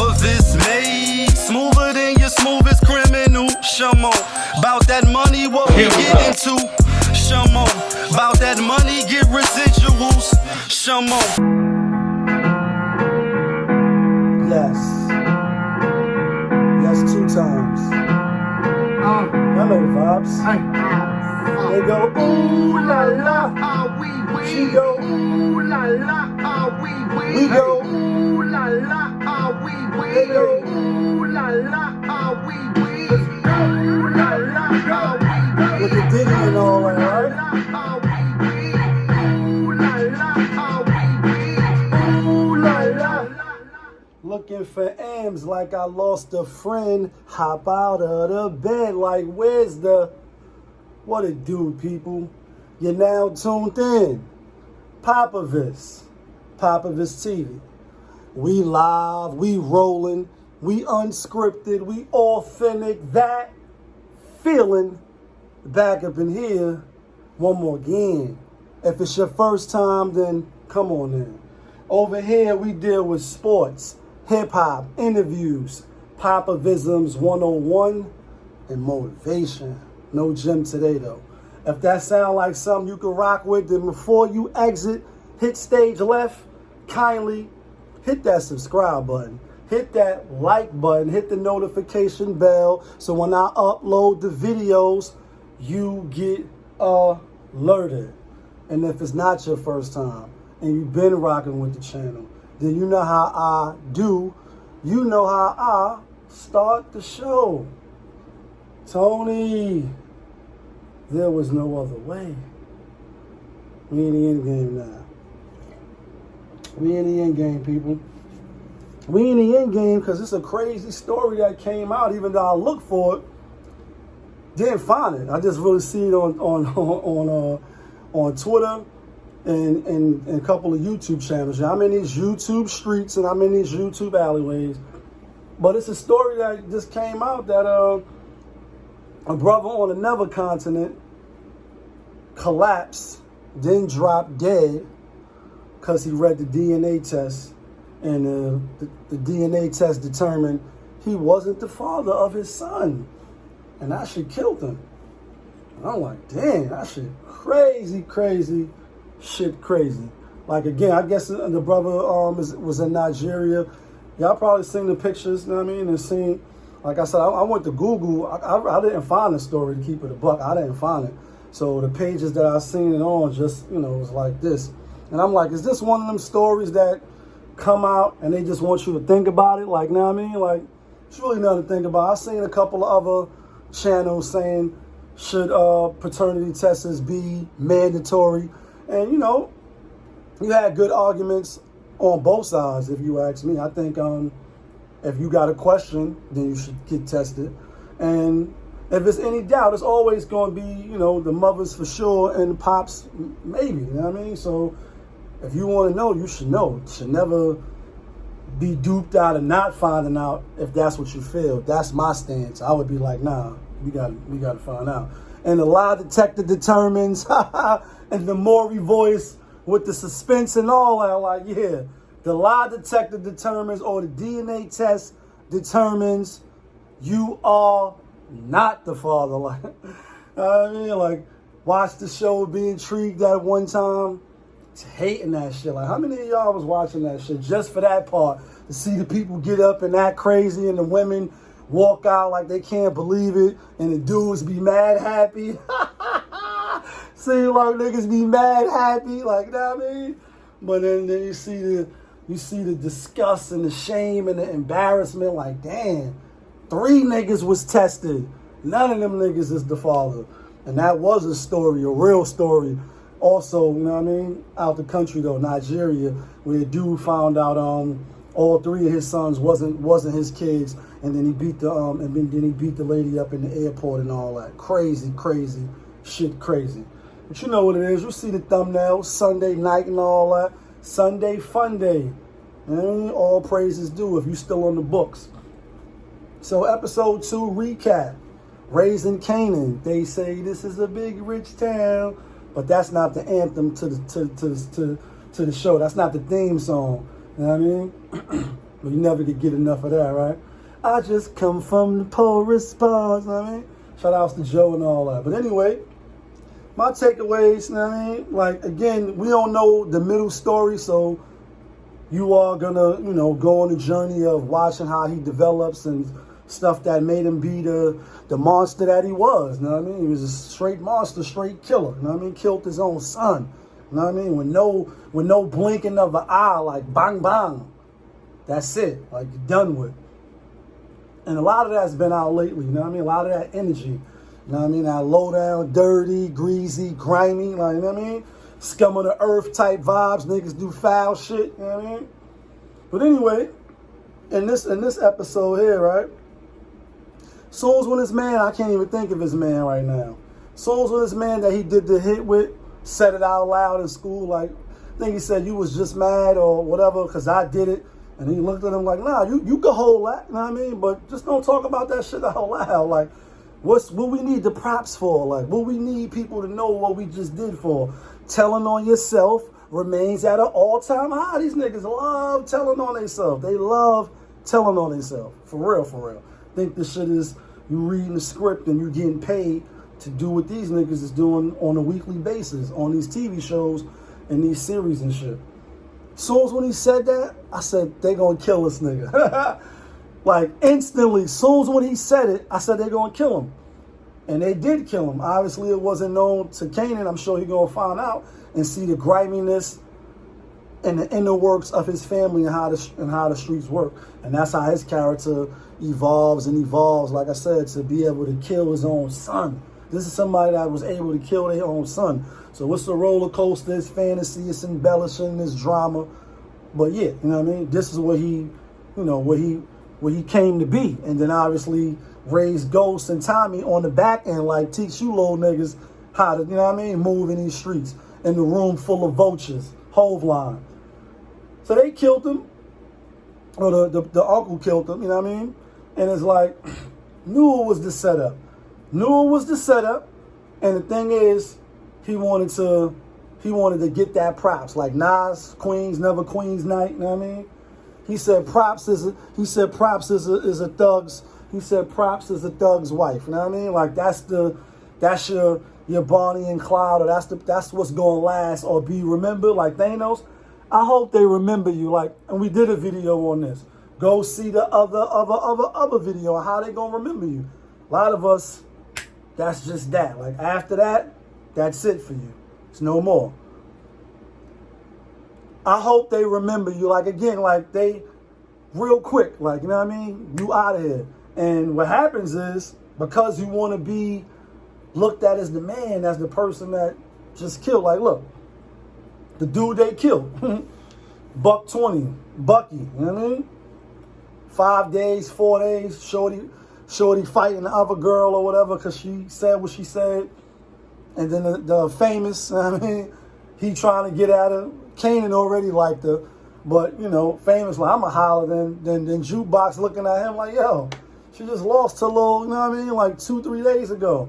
POPAVIST made smoother than your smoothest criminal. Shamo, about that money, what we get into. Shamo, about that money, get residuals. Shamo. Yes. Yes, 2 times. I know the vibes. They go, ooh la la, she go, ooh la la, we go, ooh la la, they go, ooh la la, ooh la la, with the Diddy and all that, right? Ooh la la. Looking for M's like I lost a friend. Hop out of the bed like where's the... What it do, people? You're now tuned in. POPAVIST. POPAVIST TV. We live, we rolling, we unscripted, we authentic. That feeling back up in here one more again. If it's your first time, then come on in. Over here, we deal with sports, hip-hop, interviews, Popavisms 101, and motivation. No gym today, though. If that sound like something you can rock with, then before you exit, hit stage left, kindly hit that subscribe button. Hit that like button. Hit the notification bell. So when I upload the videos, you get alerted. And if it's not your first time and you've been rocking with the channel, then you know how I do. You know how I start the show. Tony, there was no other way. We in the end game now. We in the end game, people. We in the end game because it's a crazy story that came out. Even though I looked for it, didn't find it. I just really see it on Twitter and a couple of YouTube channels. I'm in these YouTube streets and I'm in these YouTube alleyways. But it's a story that just came out that a brother on another continent collapsed, then dropped dead because he read the DNA test, and the DNA test determined he wasn't the father of his son, and that shit killed him. And I'm like, damn, that shit crazy, shit crazy. Like, again, I guess the brother was in Nigeria. Y'all probably seen the pictures, you know what I mean, and seen. Like I said, I went to Google. I didn't find the story, to keep it a buck. I didn't find it. So the pages that I seen it on just, was like this. And I'm like, is this one of them stories that come out and they just want you to think about it? Like, you know what I mean? Like, it's really nothing to think about. I seen a couple of other channels saying, should paternity tests be mandatory? And, you had good arguments on both sides, if you ask me. I think... if you got a question, then you should get tested. And if there's any doubt, it's always going to be, the mothers for sure and the pops maybe, you know what I mean? So if you want to know, you should know. You should never be duped out of not finding out if that's what you feel. That's my stance. I would be like, nah, we got to find out. And the lie detector determines, and the Maury voice with the suspense and all that, like, yeah. The lie detector determines, or the DNA test determines, you are not the father. Like, I mean, like, watch the show, be intrigued at one time, hating that shit. Like, how many of y'all was watching that shit just for that part? To see the people get up and act crazy and the women walk out like they can't believe it and the dudes be mad happy. See, like, niggas be mad happy, like, you know what I mean? But then you see the disgust and the shame and the embarrassment, like, damn, 3 niggas was tested. None of them niggas is the father. And that was a story, a real story. Also, you know what I mean, out the country though, Nigeria, where a dude found out all 3 of his sons wasn't his kids, and then he beat the lady up in the airport and all that. Crazy shit, crazy. But you know what it is. You see the thumbnail, Sunday night and all that. Sunday fun day. And all praises due if you still on the books. So episode 2 recap. Raising Kanan. They say this is a big rich town, but that's not the anthem to the show. That's not the theme song. You know what I mean? But you never could get enough of that, right? I just come from the poorest parts, you know what I mean? Shout outs to Joe and all that. But anyway, my takeaways, you know what I mean? Like, again, we don't know the middle story, so you are gonna, you know, go on the journey of watching how he develops and stuff that made him be the monster that he was, you know what I mean? He was a straight monster, straight killer, you know what I mean? Killed his own son, you know what I mean? With no blinking of an eye, like bang bang. That's it, like you're done with. And a lot of that's been out lately, you know what I mean? A lot of that energy, you know what I mean? That low down, dirty, greasy, grimy, like, you know what I mean? Scum of the earth type vibes, niggas do foul shit, you know what I mean? But anyway, in this episode here, right? Soon as when this man, I can't even think of his man right now. Soon as when this man that he did the hit with said it out loud in school, like, I think he said, you was just mad or whatever because I did it. And he looked at him like, nah, you can hold that, you know what I mean? But just don't talk about that shit out loud. Like, what we need the props for? Like, what we need people to know what we just did for? Telling on yourself remains at an all-time high. These niggas love telling on themselves. They love telling on themselves. For real, for real. Think this shit is you reading the script and you getting paid to do what these niggas is doing on a weekly basis on these TV shows and these series and shit. Soon as when he said that, I said, they gonna kill this nigga. Like, instantly, soon as when he said it, I said, they gonna kill him. And they did kill him. Obviously, it wasn't known to Kanan. I'm sure he gonna find out and see the griminess and the inner works of his family and how the streets work. And that's how his character evolves and evolves, like I said, to be able to kill his own son. This is somebody that was able to kill their own son. So it's a roller coaster, it's fantasy, it's embellishing, it's drama. But yeah, you know what I mean? This is what he, you know, what he came to be. And then obviously raised Ghost and Tommy on the back end, like teach you little niggas how to, you know what I mean, move in these streets. In the room full of vultures, Hove line. So they killed him, or the uncle killed him, you know what I mean? And it's like, knew it was the setup. Knew it was the setup. And the thing is, he wanted to get that props. Like Nas, Queens, never Queens night, you know what I mean? He said props is a thug's wife, you know what I mean? Like that's your Bonnie and Clyde, or that's what's gonna last or be remembered, like Thanos. I hope they remember you, like, and we did a video on this. Go see the other video on how they gonna remember you. A lot of us, that's just that. Like after that, that's it for you. It's no more. I hope they remember you, like again, like they real quick, like, you know what I mean? You out of here. And what happens is, because you want to be looked at as the man, as the person that just killed. Like, look, the dude they killed, $120, Bucky, you know what I mean? 5 days, 4 days, shorty fighting the other girl or whatever because she said what she said. And then the famous, you know what I mean? He trying to get at her. Kanan already liked her. But, you know, famous, like, I'm a holler than Jukebox looking at him like, yo, she just lost her little, you know what I mean? Like 2-3 days ago.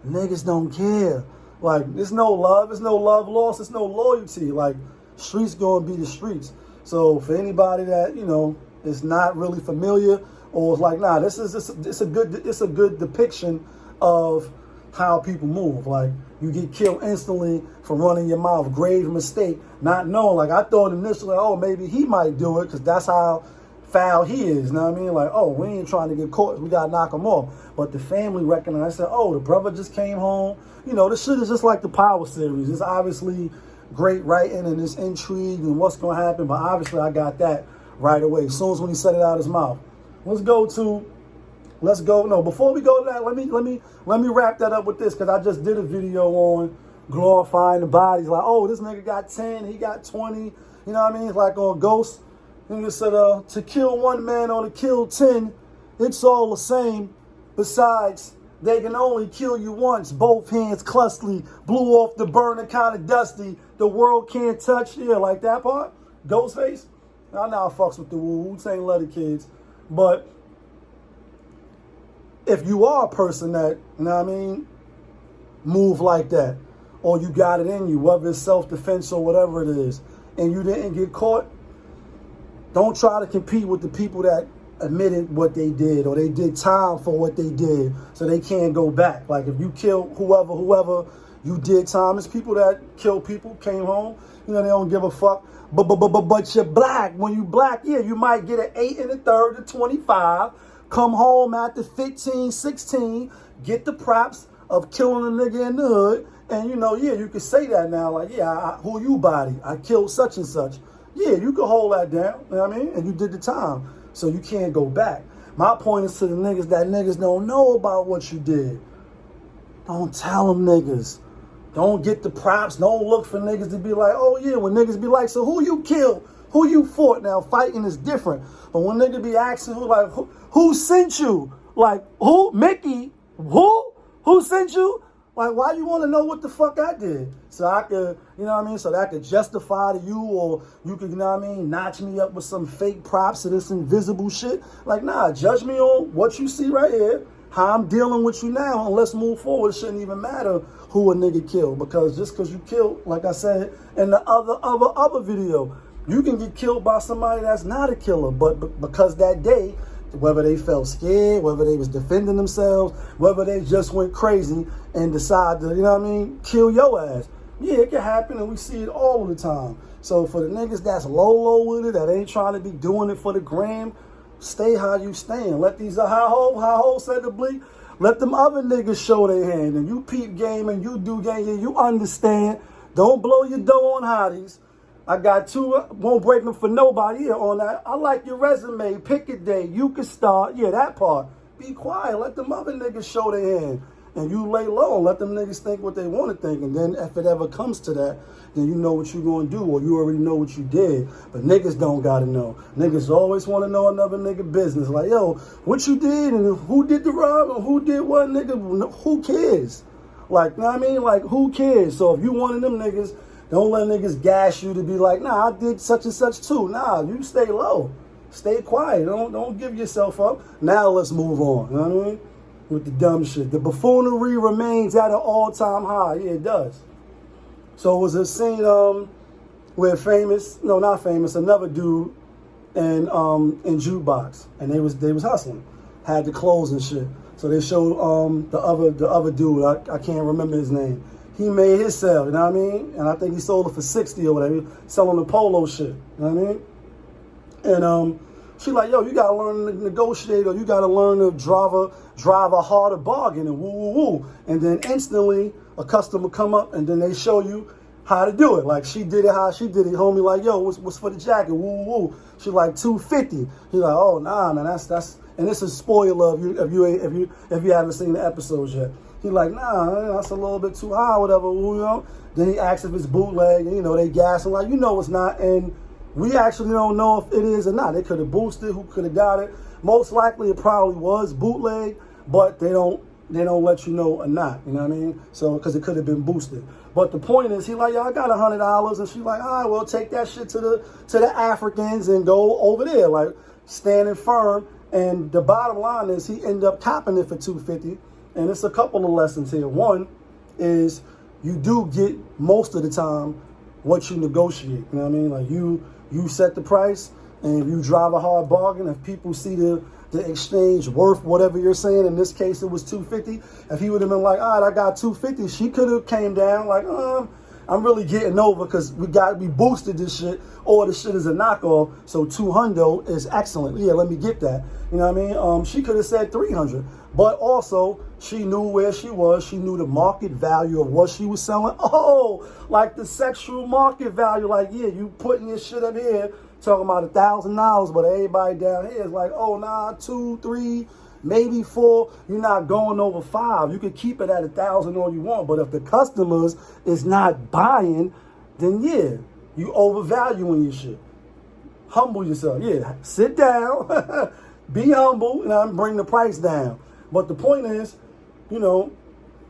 Niggas don't care. Like, there's no love. There's no love lost. There's no loyalty. Like, streets gonna be the streets. So for anybody that, you know, is not really familiar or is like, nah, it's a good depiction of how people move. Like, you get killed instantly for running your mouth. Grave mistake. Not knowing. Like, I thought initially, oh, maybe he might do it because that's how foul he is. You know what I mean? Like, oh, we ain't trying to get caught. We got to knock him off. But the family recognized, said, oh, the brother just came home. You know, this shit is just like the Power series. It's obviously great writing and it's intrigue and what's going to happen. But obviously, I got that right away. As soon as when he said it out of his mouth. Let's go. No, before we go to that, let me wrap that up with this, because I just did a video on glorifying the bodies. Like, oh, this nigga got 10, he got 20. You know what I mean? It's like on Ghost. Nigga said, to kill one man or to kill 10, it's all the same. Besides, they can only kill you once. Both hands clustly, blew off the burner, kind of dusty. The world can't touch. Yeah, like that part. Ghostface. I know I fucks with the Wu-Tang Leather Kids, but if you are a person that, you know what I mean, move like that, or you got it in you, whether it's self-defense or whatever it is, and you didn't get caught, Don't try to compete with the people that admitted what they did or they did time for what they did so they can't go back. Like if you kill whoever you did time, it's people that kill people, came home, you know, they don't give a fuck. But you're black. When you black, yeah, you might get an 8 1/3 to 25, come home after 15, 16, get the props of killing a nigga in the hood, and you know, yeah, you can say that now, like, yeah, who you body? I killed such and such. Yeah, you can hold that down, you know what I mean? And you did the time, so you can't go back. My point is to the niggas that niggas don't know about what you did. Don't tell them niggas. Don't get the props. Don't look for niggas to be like, oh yeah, when niggas be like, so who you killed? Who you fought? Now, fighting is different. But when niggas be asking who sent you? Like, who? Mickey? Who? Who sent you? Like, why you want to know what the fuck I did? So I could, you know what I mean? So that I could justify to you, or you could, you know what I mean, notch me up with some fake props of this invisible shit. Like, nah, judge me on what you see right here, how I'm dealing with you now, and let's move forward. It shouldn't even matter who a nigga killed, because just because you killed, like I said in the other video, you can get killed by somebody that's not a killer, but because that day, whether they felt scared, whether they was defending themselves, whether they just went crazy and decided to, you know what I mean, kill your ass. Yeah, it can happen, and we see it all the time. So for the niggas that's low with it, that ain't trying to be doing it for the gram, stay how you stand. Let these how ho said the bleak. Let them other niggas show their hand, and you peep game and you do game, and you understand. Don't blow your dough on hotties. I got two, won't break them for nobody here on that. I like your resume, pick a day, you can start. Yeah, that part. Be quiet, let them other niggas show their hand. And you lay low and let them niggas think what they want to think. And then if it ever comes to that, then you know what you're going to do, or you already know what you did. But niggas don't got to know. Niggas always want to know another nigga business. Like, yo, what you did and who did the rob and who did what, nigga, who cares? Like, you know what I mean? Like, who cares? So if you one of them niggas, don't let niggas gas you to be like, nah, I did such and such too. Nah, you stay low. Stay quiet. Don't give yourself up. Now let's move on. You know what I mean? With the dumb shit. The buffoonery remains at an all-time high. Yeah, it does. So it was a scene where another dude in Jukebox, and they was hustling, had the clothes and shit. So they showed the other dude, I can't remember his name. He made his sale, you know what I mean? And I think he sold it for 60 or whatever, selling the polo shit, you know what I mean? And she like, yo, you gotta learn to negotiate, or you gotta learn to drive a harder bargain, and woo. And then instantly a customer come up, and then they show you how to do it. Like, she did it how she did it. Homie like, yo, what's for the jacket? Woo. She like $250. He's like, oh nah, man, that's and this is spoiler if you haven't seen the episodes yet. He like, nah, that's a little bit too high, whatever, you know. Then he asks if it's bootleg, and you know, they gas him like, you know it's not, and we actually don't know if it is or not. They could have boosted, who could have got it. Most likely it probably was bootleg, but they don't let you know or not, you know what I mean? So, because it could have been boosted. But the point is, he like, yo, I got $100, and she like, all right, well, take that shit to the Africans and go over there, like, standing firm. And the bottom line is, he ended up copping it for $250. And it's a couple of lessons here. One is, you do get most of the time what you negotiate. You know what I mean? Like, you set the price, and if you drive a hard bargain, if people see the exchange worth whatever you're saying, in this case it was $250. If he would have been like, all right, I got $250, she could have came down like, I'm really getting over because we boosted this shit, or the shit is a knockoff, so $200 is excellent. Yeah, let me get that. You know what I mean? She could have said $300, but also she knew where she was. She knew the market value of what she was selling. Oh, like the sexual market value. Like, yeah, you putting your shit up here talking about $1,000, but everybody down here is like, oh, nah, 2, 3, maybe 4. You're not going over 5. You can keep it at 1,000 all you want, but if the customers is not buying, then yeah, you overvaluing your shit. Humble yourself. Yeah, sit down, be humble, and bring the price down. But the point is, you know,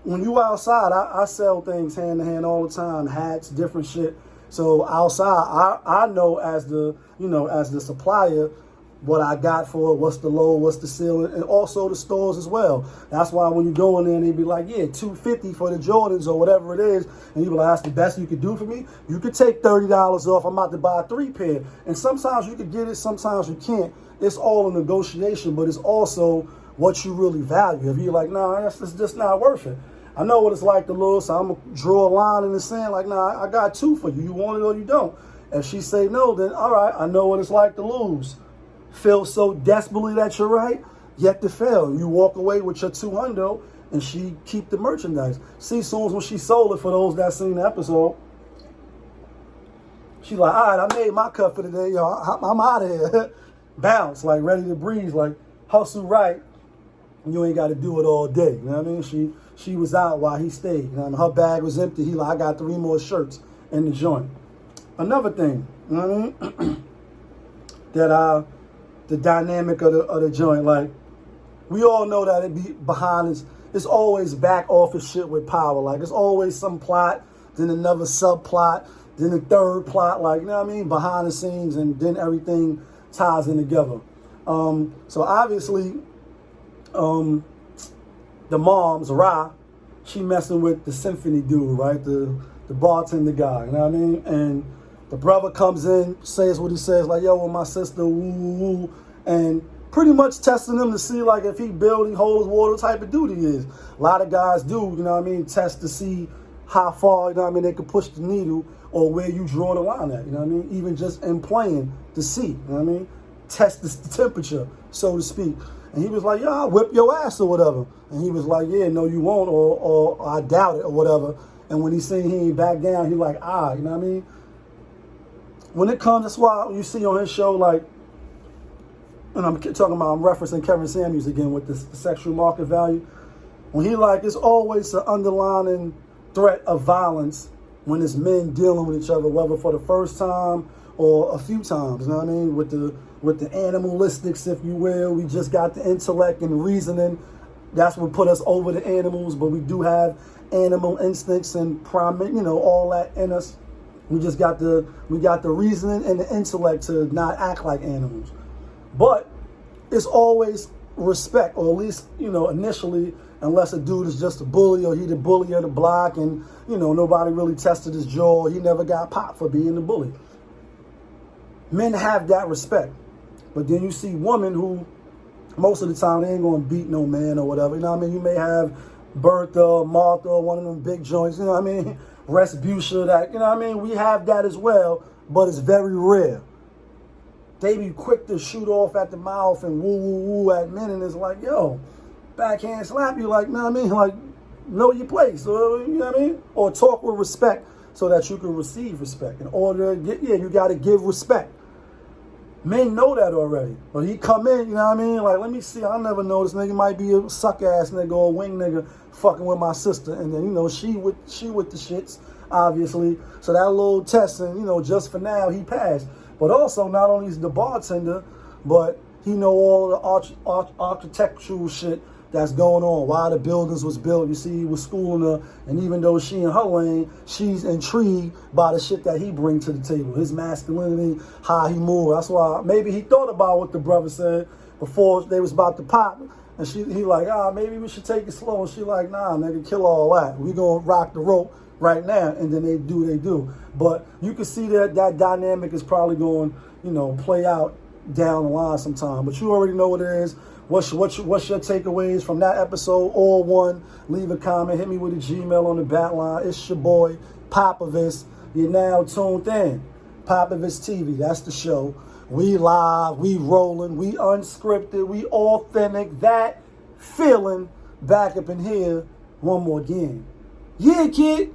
when you outside, I sell things hand to hand all the time, hats, different shit. So outside, I know as the supplier, what I got for it, what's the low, what's the ceiling, and also the stores as well. That's why when you go in there and they be like, yeah, $250 for the Jordans or whatever it is, and you be like, that's the best you could do for me. You could take $30 off. I'm about to buy 3 pair. And sometimes you could get it, sometimes you can't. It's all a negotiation, but it's also what you really value. If you're like, nah, it's just not worth it. I know what it's like to lose, so I'm going to draw a line in the sand like, nah, I got 2 for you. You want it or you don't. If she say no, then all right, I know what it's like to lose. Feel so desperately that you're right, yet to fail. You walk away with your 200 and she keep the merchandise. See, soon as when she sold it, for those that seen the episode, she like, all right, I made my cut for the day. Yo, I'm out of here. Bounce, like ready to breathe, like hustle right. You ain't got to do it all day. You know what I mean? She was out while he stayed. You know, her bag was empty. He like, I got 3 more shirts in the joint. Another thing, you know what I mean? The dynamic of the joint, like, we all know that it be behind us. It's always back office shit with power. Like, it's always some plot, then another subplot, then a third plot, like, you know what I mean? Behind the scenes, and then everything ties in together. So obviously, the mom's Ra, she messing with the symphony dude, right? The bartender guy, you know what I mean? And the brother comes in, says what he says, like, yo, with my sister, woo, woo, woo, and pretty much testing him to see, like, if he build, he holds water type of dude he is. A lot of guys do, you know what I mean, test to see how far, you know what I mean, they can push the needle or where you draw the line at, you know what I mean? Even just in playing to see, you know what I mean? Test the temperature, so to speak. And he was like, yo, I'll whip your ass or whatever. And he was like, yeah, no, you won't, or I doubt it or whatever. And when he seen he ain't back down, he like, you know what I mean? When it comes, that's why you see on his show, like, and I'm referencing Kevin Samuels again with the sexual market value. When he like, it's always an underlying threat of violence when it's men dealing with each other, whether for the first time or a few times, you know what I mean? With the animalistics, if you will. We just got the intellect and reasoning. That's what put us over the animals, but we do have animal instincts and all that in us. We got the reasoning and the intellect to not act like animals. But it's always respect, or at least, initially, unless a dude is just a bully or he the bully of the block and, nobody really tested his jaw. He never got popped for being the bully. Men have that respect. But then you see women who, most of the time, they ain't going to beat no man or whatever. You know what I mean? You may have Bertha, Martha, one of them big joints, you know what I mean? Respucia, that, you know what I mean? We have that as well, but it's very rare. They be quick to shoot off at the mouth and woo, woo, woo at men, and it's like, yo, backhand slap you, like, you know what I mean? Like, know your place, or, you know what I mean? Or talk with respect so that you can receive respect. In order to get, you got to give respect. Men know that already. But he come in, you know what I mean? Like, let me see, I never know, this nigga might be a suck-ass nigga or a wing nigga fucking with my sister. And then, she with the shits, obviously. So that little test, and, just for now, he passed. But also, not only is the bartender, but he know all the architectural shit that's going on, why the buildings was built. You see, he was schooling her, and even though she in her lane, she's intrigued by the shit that he bring to the table, his masculinity, how he move. That's why maybe he thought about what the brother said before they was about to pop, and he like, maybe we should take it slow. And she like, nah, nigga, kill all that. We gonna rock the rope right now, and then they do. But you can see that dynamic is probably going, play out down the line sometime. But you already know what it is. What's your takeaways from that episode? All one. Leave a comment. Hit me with a Gmail on the bat line. It's your boy, POPAVIST. You're now tuned in. POPAVIST TV. That's the show. We live. We rolling. We unscripted. We authentic. That feeling back up in here one more again. Yeah, kid.